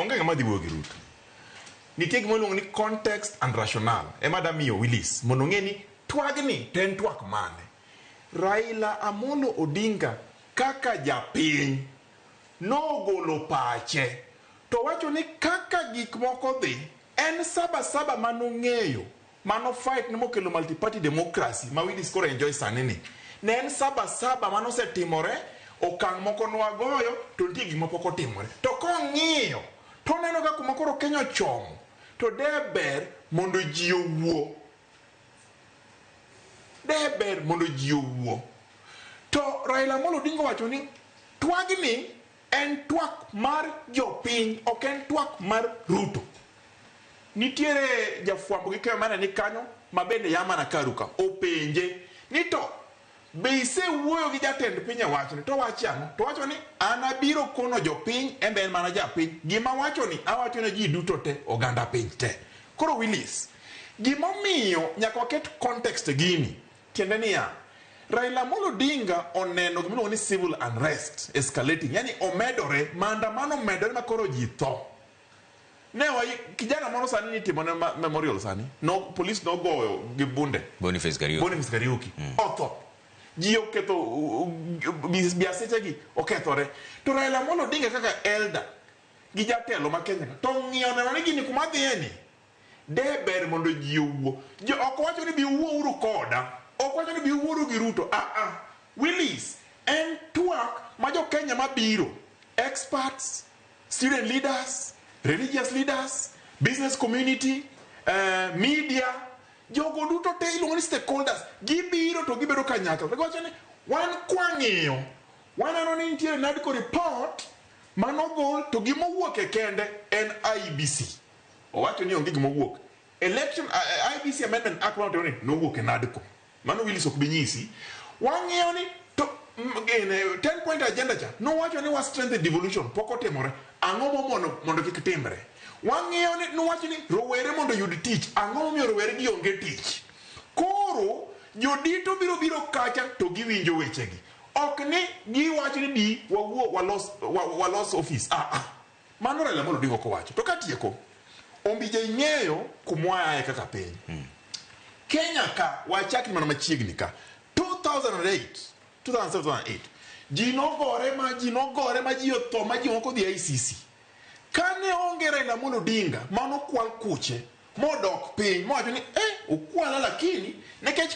onge ng'ama dhi wuoyo gi Ruto. Nitie gima iluongo ni context and rationale. Ema da miyo Willis mondo ng'e ni twagni to en twak mane. Raila Amolo Odinga kaka japiny nogolo pache to wacho ni kaka gik moko dhi en saba manong'eyo mano fight ni mokelo multi-party democracy ma Willis koro enjoy sani ni. Ne en saba manosetimore, okang' moko nwagoyo to nitie gik mapok otimore. To kong'iyo to neno ka kuma koro Kenya ochomo to deber mondo ji owuo. Deber mondo ji owuo. To Raila Amolo Odinga wacho ni twagni en twak mar jopiny, ok en twak mar Ruto. Nitiere jafwambo gi keyo mane ni kanyo ma bende yamana karuka openje ni to be isewuoyo gi jatend piny owacho ni to wacho ang'o? To wacho ni an abiro kono jopiny, en be en mana japiny. Gima wacho ni awacho ne ji duto te, oganda piny te. Koro Willis, gimomiyo nyaka waket context gini tiende niya, Raila Amolo Odinga oneno gimiluongo ni civil unrest escalating, yani omedore, maandamano omedore ma koro ji tho. Ne kijana moro sani nitimo ne memorial sani, no police no goyo gi bunde. Boniface Kariuki. Otho. Ji oketho biaseche gi okethore. To Raila Amolo Odinga kaka elder gi jatelo ma Kenya to ng'iyo neno ni gini kuma dhieni. Deber mondo ji owuo. Jo ok wacho ni bi wuo uru koda. Ok wacho ni bi wuoru gi Ruto. Willis en twak ma jo Kenya mabiro. Experts, student leaders, religious leaders, business community, media, jogo duto te iluongo ni stakeholders, gibiro to gibedo kanyakla. To wacho ni wan kwang'iyo, waneno ni nitie medical report manogol to gimowuok e kende en IBC. Owacho ni onge gimowuok. Election IBC Amendment Act nowuok e NADCO. Mano Willis ok binyisi. Wang'iyo ni to 10 point agenda cha nowacho ni wa strength devolution pok otimore. Ang'o mondo kik timre? Wang'iyo ni nowacho ni rowere mondo yud tich. Ang'o momiyo rowere gi onge tich? Koro jodito biro kacha to giwinjo wechegi. Ok ni giwacho ni bi wawuo walos office. Mano Raila Amolo Odinga ok wacho. To katieko ombije ing'eyo kumwaye kaka piny. Kenya ka wachaki mana machiegni ka 2007 ji nogore ma ji otho ma ji moko dhi ICC. Kane onge Raila Amolo Odinga mano kwal kuche modok piny mowacho ni okwala lakini nekech